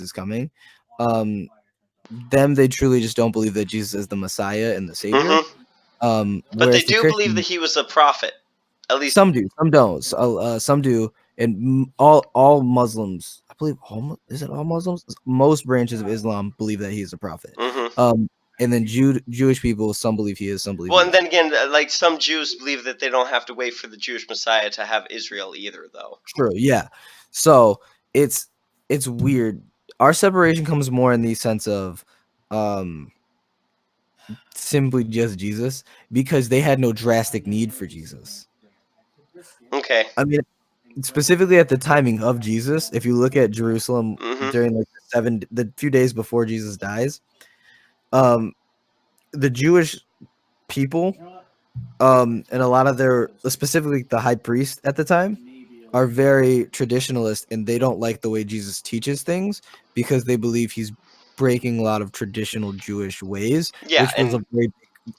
is coming. They truly just don't believe that Jesus is the Messiah and the Savior. Mm-hmm. But they Whereas the do believe that Christians, he was a prophet. At least some do, some don't. Some do, and all Muslims, I believe, is it all Muslims? Most branches of Islam believe that he is a prophet. Mm-hmm. And then Jewish people, some believe he is, some believe Well, he and isn't. then again, like some Jews believe that they don't have to wait for the Jewish Messiah to have Israel either, though. True, yeah. So it's weird. Our separation comes more in the sense of simply just Jesus, because they had no drastic need for Jesus. Okay. I mean, specifically at the timing of Jesus, if you look at Jerusalem Mm-hmm. during like the few days before Jesus dies, the Jewish people, and a lot of their, specifically the high priest at the time, are very traditionalist, and they don't like the way Jesus teaches things because they believe he's breaking a lot of traditional Jewish ways, Yeah, which was and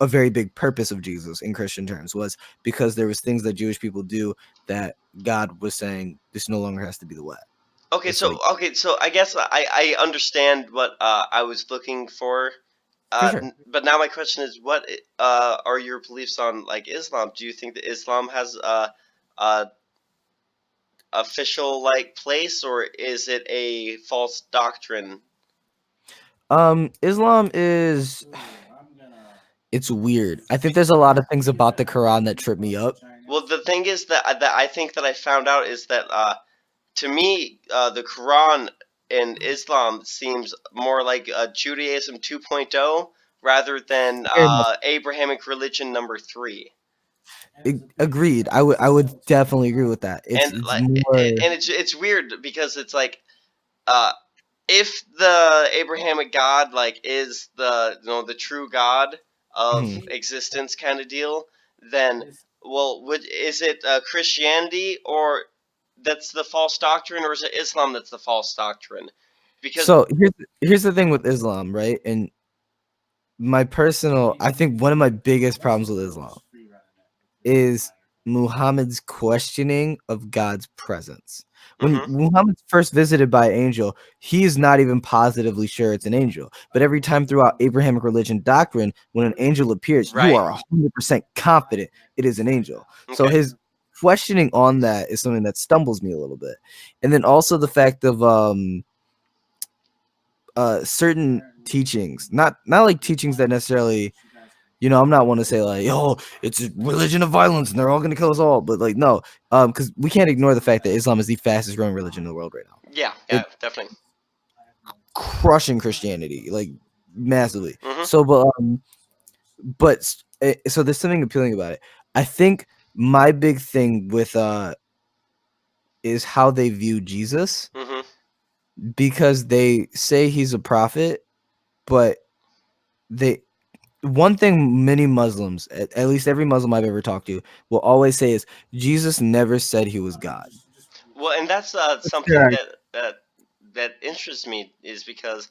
a very big purpose of Jesus in Christian terms, was because there was things that Jewish people do that God was saying this no longer has to be the way. okay, It's like, so I guess I understand what I was looking for. for sure. But now my question is, what are your beliefs on like Islam? Do you think that Islam has a official like place, or is it a false doctrine? Islam is, it's weird. I think there's a lot of things about the Quran that trip me up. Well, the thing is that I think that I found out is that to me the Quran and Islam seems more like Judaism 2.0 rather than Very much Abrahamic religion number 3. agreed. I would definitely agree with that. And It's like more. and it's weird because it's like uh if the Abrahamic God like is the true God of Mhm. existence kind of deal, then well, is it Christianity or that's the false doctrine, or is it Islam that's the false doctrine? Because So here's the thing with Islam, right? And I think one of my biggest problems with Islam is Muhammad's questioning of God's presence. When hmm Muhammad's first visited by an angel, he is not even positively sure it's an angel. But every time throughout Abrahamic religion doctrine, when an angel appears, you right, are 100% confident it is an angel. So okay, his questioning on that is something that stumbles me a little bit. And then also the fact of certain teachings, not like teachings that necessarily, I'm not want to say like, oh, it's a religion of violence and they're all going to kill us all, but like, no, because we can't ignore the fact that Islam is the fastest growing religion in the world right now. yeah, It definitely, crushing Christianity like massively. hmm So, so there's something appealing about it. I think my big thing with is how they view Jesus, hmm because they say he's a prophet, but they one thing many Muslims, at least every Muslim I've ever talked to, will always say is Jesus never said he was God. Well, and that's something Sure. that interests me is because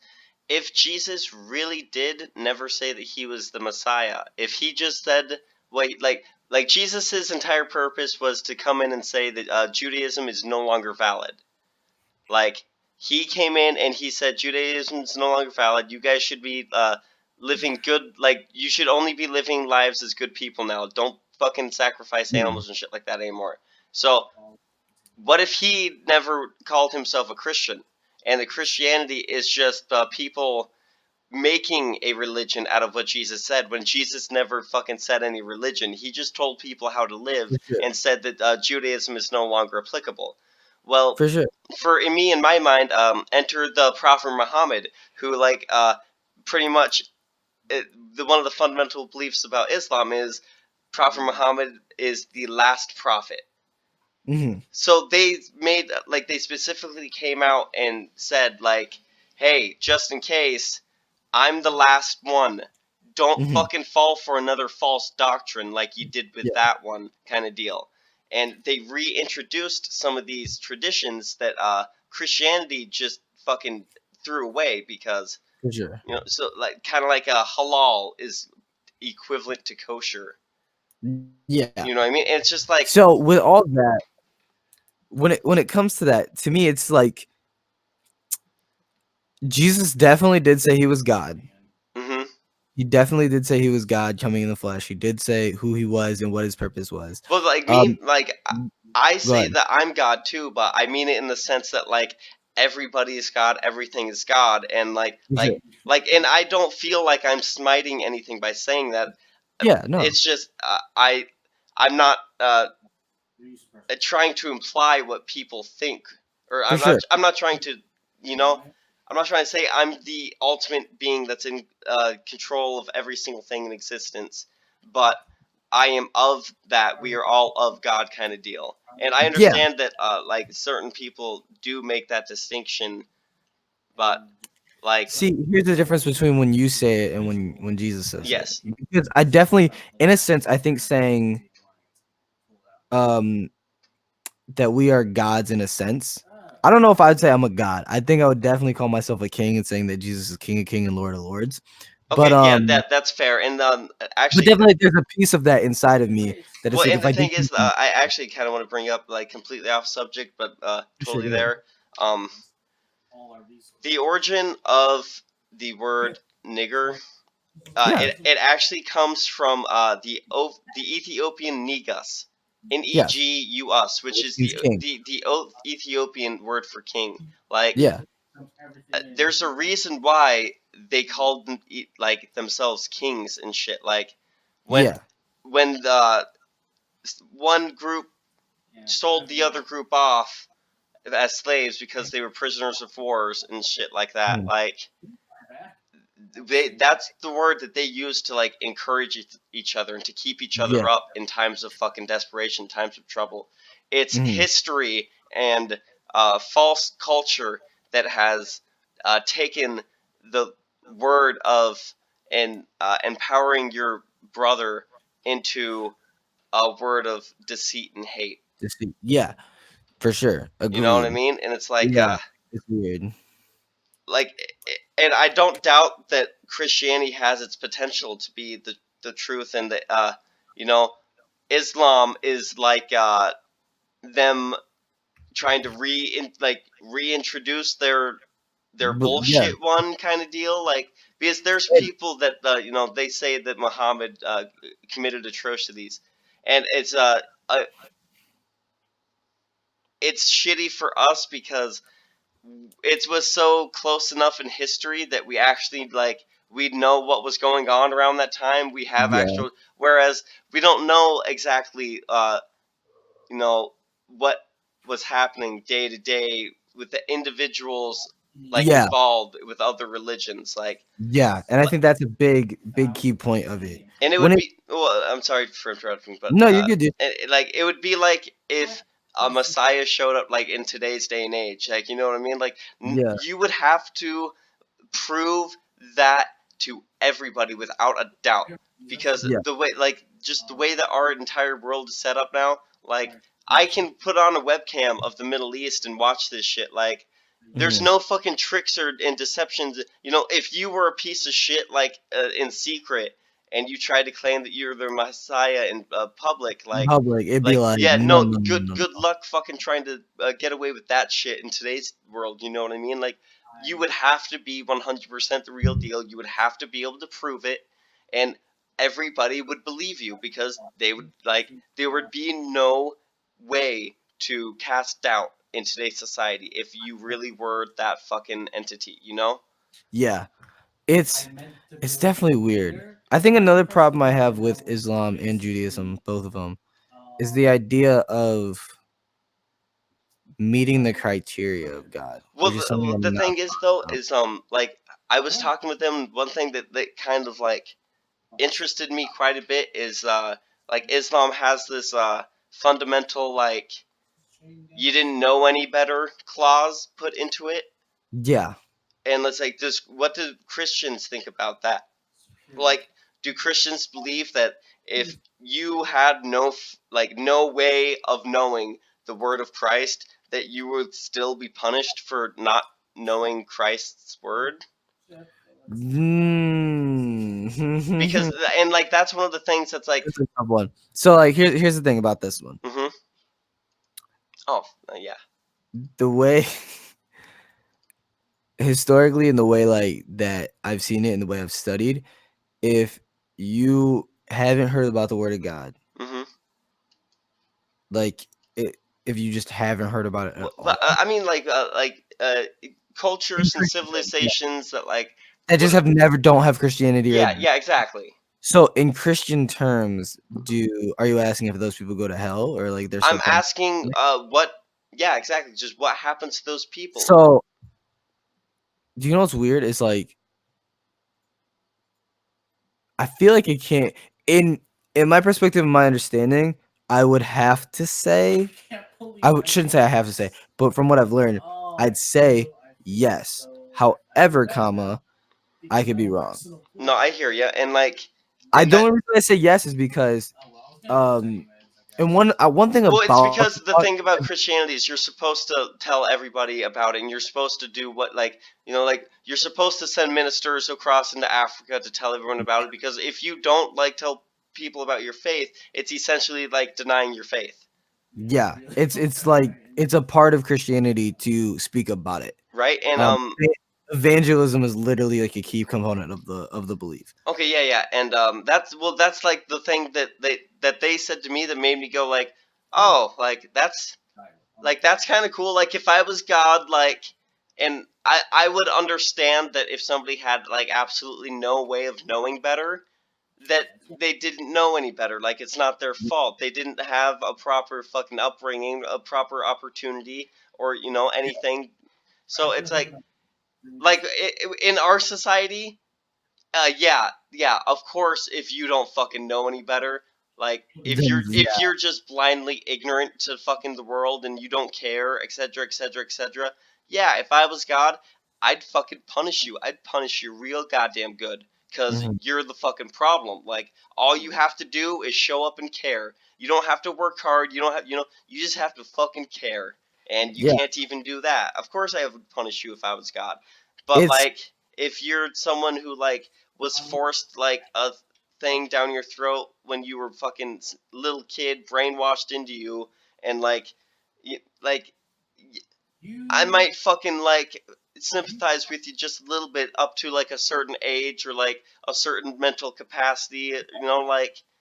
if Jesus really did never say that he was the Messiah, if he just said wait like Jesus's entire purpose was to come in and say that Judaism is no longer valid. Like he came in and he said Judaism is no longer valid. You guys should be living good. Like you should only be living lives as good people now. Don't fucking sacrifice Mhm. animals and shit like that anymore. So what if he never called himself a Christian? And the Christianity is just people making a religion out of what Jesus said when Jesus never fucking said any religion. He just told people how to live For sure. and said that Judaism is no longer applicable. Well, For sure. for me, in my mind, enter the Prophet Muhammad, who, like, pretty much the one of the fundamental beliefs about Islam is Prophet Muhammad is the last prophet. Hmm. So they made like they specifically came out and said like, "Hey, just in case, I'm the last one. Don't Hmm. fucking fall for another false doctrine like you did with Yeah. that one kind of deal." And they reintroduced some of these traditions that Christianity just fucking threw away because For sure. so like kind of like a halal is equivalent to kosher. Yeah. You know what I mean? And it's just like So with all that, when it comes to that, to me, it's like Jesus definitely did say he was God. Hmm. He definitely did say he was God coming in the flesh. He did say who he was and what his purpose was. Well, like Um, me, like I go say ahead. that I'm God too, but I mean it in the sense that like everybody is God, everything is God, and For sure. and I don't feel like I'm smiting anything by saying that. Yeah, no, It's just I'm not trying to imply what people think, or for sure. I'm not trying to, you know, I'm not trying to say I'm the ultimate being that's in control of every single thing in existence, but I am of that. We are all of God kind of deal, and I Yeah. understand that like certain people do make that distinction, but like See, here's the difference between when you say it and when Jesus says it. yes, Because I definitely, in a sense, I think saying um that we are gods in a sense. I don't know if I'd say I'm a god. I think I would definitely call myself a king and saying that Jesus is King of King and Lord of Lords. But okay, yeah, that's fair, and but actually. definitely there's a piece of that inside of me that is Well, like and if the I do thing is, something, I actually kind of want to bring up like completely off subject, but sure, totally go ahead. there. Um, the origin of the word nigger, Yeah, it actually comes from the Ethiopian negus, yes, Negus, which which is means king. the Ethiopian word for king. Like, Yeah, there's a reason why they called like themselves kings and shit. Like, when yeah, the one group sold the other group off as slaves because they were prisoners of wars and shit like that. mhm, Like that's the word that they use to like encourage each other and to keep each yeah, other up in times of fucking desperation, times of trouble. It's mhm, history and false culture that has taken the word of and empowering your brother into a word of deceit and hate. yeah, for sure, You know what I agreed. mean? And it's like Yeah, it's weird. like and I don't doubt that Christianity has its potential to be the truth, and that you know, Islam is like them trying to reintroduce their But yeah, bullshit one kind of deal, like, because there's people that they say that Muhammad committed atrocities, and uh it's shitty for us because it was so close enough in history that we actually like we know what was going on around that time. We have yeah, actual, whereas we don't know exactly you know what was happening day to day with the individuals like yeah, involved with other religions, like, yeah, and I think that's a big key point of it. and it When would it be, well, I'm sorry for interrupting, but No, you're good, dude. like it would be like if a Messiah showed up like in today's day and age, like, you know what I mean, like Yeah, you would have to prove that to everybody without a doubt, because yeah, the way, like, just the way that our entire world is set up now, like, I can put on a webcam of the Middle East and watch this shit. Like, there's mhm, no fucking tricks or and deceptions. If you were a piece of shit, like, in secret, and you tried to claim that you're the Messiah in public, in like, public, it'd be like, yeah, "No, no, no, no, good no, good no." luck fucking trying to get away with that shit in today's world. You know what I mean? Like, you would have to be 100% the real deal. You would have to be able to prove it, and everybody would believe you because there would be no way to cast doubt in today's society if you really were that fucking entity. You know? Yeah, it's definitely weird. I think another problem I have with Islam and Judaism, both of them, is the idea of meeting the criteria of God, Well, which is something the I'm not thing is though fond of. is like I was talking with them. One thing that kind of like interested me quite a bit is like Islam has this fundamental like you didn't know any better clause put into it, Yeah, and let's like does what do Christians think about that? Like, do Christians believe that if you had no way of knowing the word of Christ, that you would still be punished for not knowing Christ's word? Because mm. and like that's one of the things that's like, It's a tough one. So, like, here's the thing about this one. mm-hmm. Oh, yeah. The way historically, in the way like that I've seen it, in the way I've studied, if you haven't heard about the word of God, Mm-hmm. like if you just haven't heard about it at But all, I mean, cultures and in Christian terms, yeah, civilizations that like that would. just have never don't have Christianity or. Yeah, yeah, exactly. So in Christian terms, are you asking if those people go to hell or like they're still I'm punished? asking, what? Yeah, exactly. Just what happens to those people? So do you know what's weird? It's like I feel like it can't in my perspective and my understanding, I would have to say shouldn't say I have to say, but from what I've learned, I'd say yes. However, comma, I could be wrong. No, I hear you, and The that. only reason I say yes is because and one thing Well, it's about because the thing about Christianity is you're supposed to tell everybody about it, and you're supposed to do what, you're supposed to send ministers across into Africa to tell everyone about it. Because if you don't tell people about your faith, it's essentially like denying your faith, yeah, it's like it's a part of Christianity to speak about it. right? And Evangelism is literally like a key component of the belief. okay, yeah, yeah, and that's like the thing that they said to me that made me go like, oh, that's kind of cool. Like if I was God, and I would understand that if somebody had absolutely no way of knowing better, that they didn't know any better. Like it's not their fault. They didn't have a proper fucking upbringing, a proper opportunity, or anything. So it's in our society, yeah, yeah, of course, if you don't fucking know any better, if Then if you're just blindly ignorant to fucking the world and you don't care, etc., etc., etc. Yeah, if I was God, I'd fucking punish you. I'd punish you real goddamn good because mhm, you're the fucking problem. Like all you have to do is show up and care. You don't have to work hard. You don't have, you just have to fucking care. And you yeah, can't even do that. Of course, I would punish you if I was God. But it's if you're someone who was forced a thing down your throat when you were fucking little kid, brainwashed into you, and y- like I might fucking sympathize with you just a little bit up to a certain age or a certain mental capacity.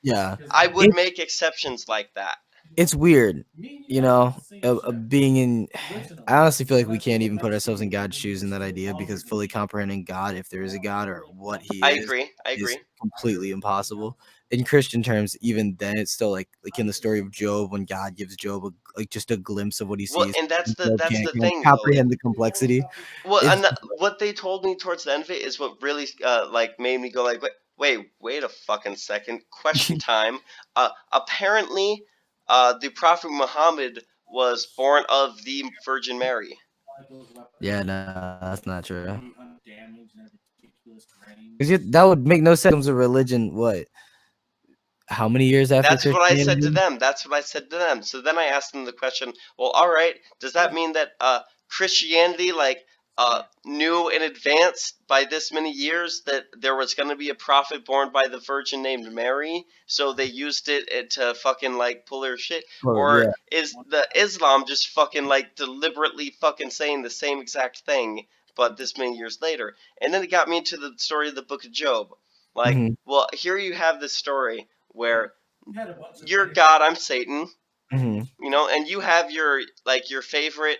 yeah, I would it's make exceptions like that. it's weird, being in. I honestly feel like we can't even put ourselves in God's shoes in that idea because fully comprehending God, if there is a God or what He I agree. I is agree. completely impossible. In Christian terms, even then, it's still like in the story of Job when God gives Job just a glimpse of what He Well, sees, and that's and the Job that's can't the thing though. comprehend the complexity. Well, It's and what they told me towards the end of it is what really made me go wait a fucking second. Question time. Apparently, the Prophet Muhammad was born of the Virgin Mary. yeah, no, that's not true. Because that would make no sense. Becomes a religion. What? How many years after That's what I said to Christianity? them. That's what I said to them. So then I asked them the question. Well, all right. Does that mean that Christianity knew in advance by this many years that there was going to be a prophet born by the Virgin named Mary? So they used it to fucking pull their shit, Or or yeah, is the Islam just fucking deliberately fucking saying the same exact thing, but this many years later? And then it got me into the story of the Book of Job. hmm Well, here you have this story where you're God, I'm Satan, hmm and you have your favorite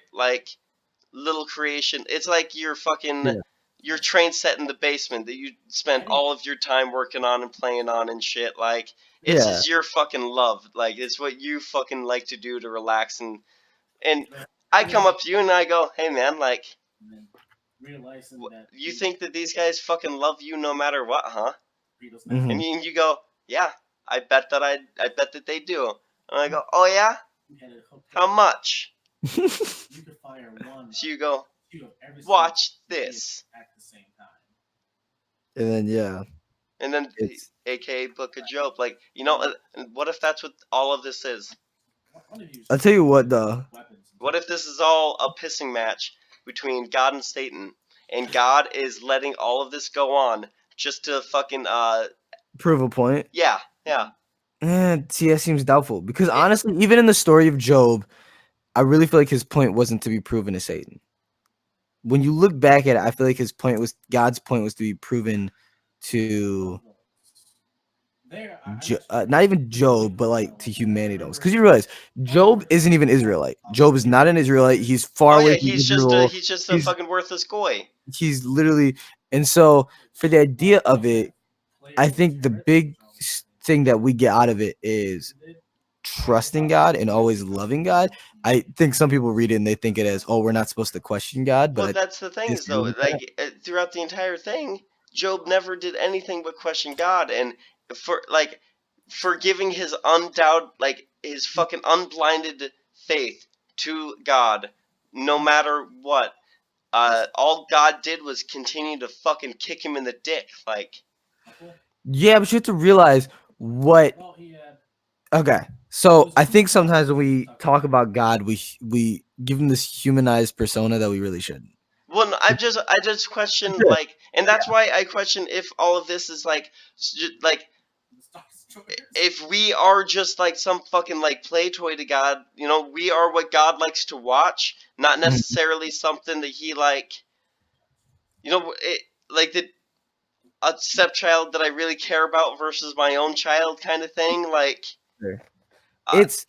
little creation. It's like your fucking yeah, your train set in the basement that you spent all of your time working on and playing on and shit. It's yeah. just your fucking love. It's what you fucking like to do to relax and I come up to you and I go, "Hey man, you think that these guys fucking love you no matter what, huh?" hmm And you go, "Yeah, I bet that they do." And I go, "Oh yeah? How much?" So you go, "Watch this." And then yeah, And then it's. aka Book of Job, and what if that's what all of this is? I'll tell you what though. What if this is all a pissing match between God and Satan, and God is letting all of this go on just to fucking Prove a point. yeah, yeah. See, that seems doubtful because It, honestly, even in the story of Job, I really feel like his point wasn't to be proven to Satan. when you look back at it, I feel like God's point was to be proven to not even Job, but like to humanity almost. Because you realize Job isn't even Israelite. Job is not an Israelite. He's far Oh away yeah, from he's Israel. just a He's fucking worthless goy. he's literally, and so for the idea of it, I think the big thing that we get out of it is trusting God and always loving God. I think some people read it and they think it as, oh, we're not supposed to question God, but Well, I that's the thing is disagree though, with that. like throughout the entire thing, Job never did anything but question God, and for like for giving his undoubted, like his fucking unblinded faith to God, no matter what. All God did was continue to fucking kick him in the dick, like. Yeah, but you have to realize what. Okay, so I think sometimes when we talk about God, we give him this humanized persona that we really shouldn't. Well, no, I just question like, and that's why I question if all of this is like, like if we are just like some fucking like play toy to God, you know, we are what God likes to watch, not Mhm. necessarily something that he like, you know, like the a stepchild that I really care about versus my own child kind of thing. Like, Sure. uh, It's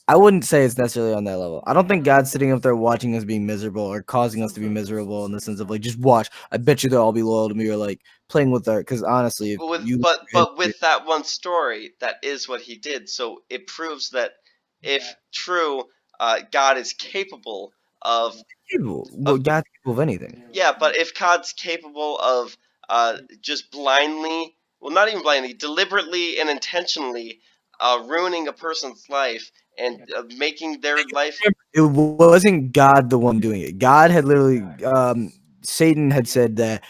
I wouldn't say it's necessarily on that level. I don't think God's sitting up there watching us being miserable or causing us to be miserable in the sense of like, just watch. I bet you they'll all be loyal to me, or like playing with our. Because honestly, if but with you but with that one story, that is what he did. So it proves that if true, God is capable of well, God's capable of anything. yeah, but if God's capable of just blindly, well, not even blindly, deliberately and intentionally ruining a person's life and making their life. It wasn't God the one doing it. God had literally, Satan had said that,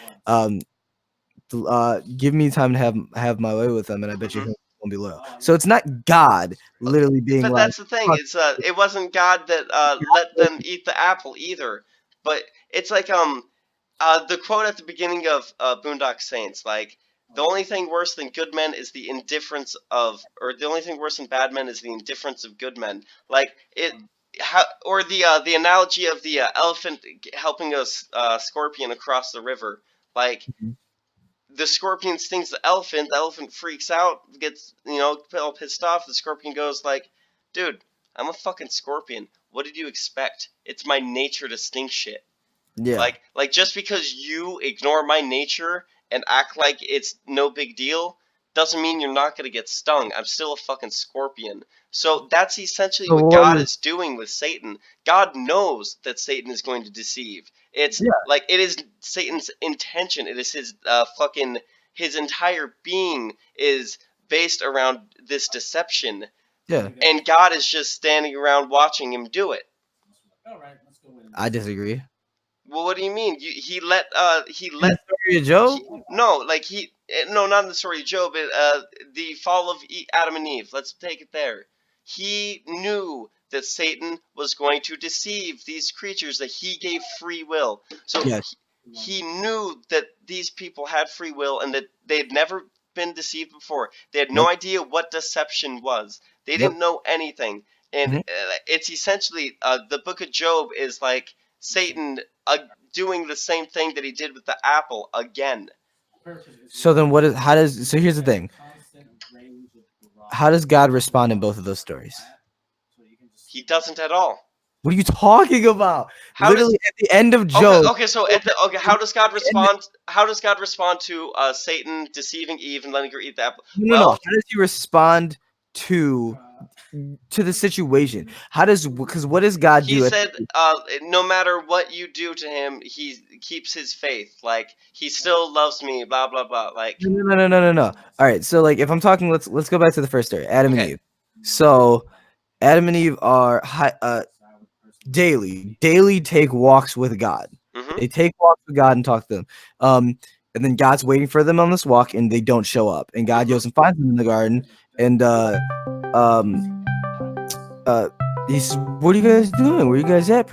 give me time to have my way with them, and I bet you Mhm. he won't be loyal. So it's not God literally being But like, that's the thing. "Fuck It's it wasn't God that let them eat the apple either. But it's like the quote at the beginning of Boondock Saints, like the only thing worse than good men is the indifference of, or the only thing worse than bad men is the indifference of good men. Like it, or the analogy of the elephant helping a scorpion across the river. Like Mhm. the scorpion stings the elephant freaks out, gets all pissed off. The scorpion goes like, "Dude, I'm a fucking scorpion. What did you expect? It's my nature to sting shit." Yeah, Like just because you ignore my nature and act like it's no big deal doesn't mean you're not going to get stung. I'm still a fucking scorpion. So that's essentially so what what God is is doing with Satan. God knows that Satan is going to deceive. It's yeah, like it is Satan's intention. It is his fucking his entire being is based around this deception, yeah. and God is just standing around watching him do it. I disagree. Well, what do you mean? He In let the story of Job, no, like no, not in the story of Job, but the fall of Adam and Eve. Let's take it there. He knew that Satan was going to deceive these creatures that he gave free will. So yes, he knew that these people had free will and that they had never been deceived before. They had no nope, idea what deception was. They yep. didn't know anything. And Mhm. it's essentially the book of Job is like Satan doing the same thing that he did with the apple again. So then, how does? So here's the thing: how does God respond in both of those stories? He doesn't at all. What are you talking about? How does Literally at the end of okay Job. okay so at the okay In how does God the end, respond? How does God respond to Satan deceiving Eve and letting her eat the apple? no. Well, How does he respond to the situation? How does, because what does God he do? said no matter what you do to him, he keeps his faith. Like he still loves me. Blah blah blah. Like No. All right. So like, if I'm talking, let's go back to the first story, Adam and okay. Eve. So Adam and Eve are daily take walks with God. Mhm. They take walks with God and talk to them. And then God's waiting for them on this walk, and they don't show up. And God Mhm. goes and finds them in the garden, and um, he says, "What are you guys doing? Where are you guys at?"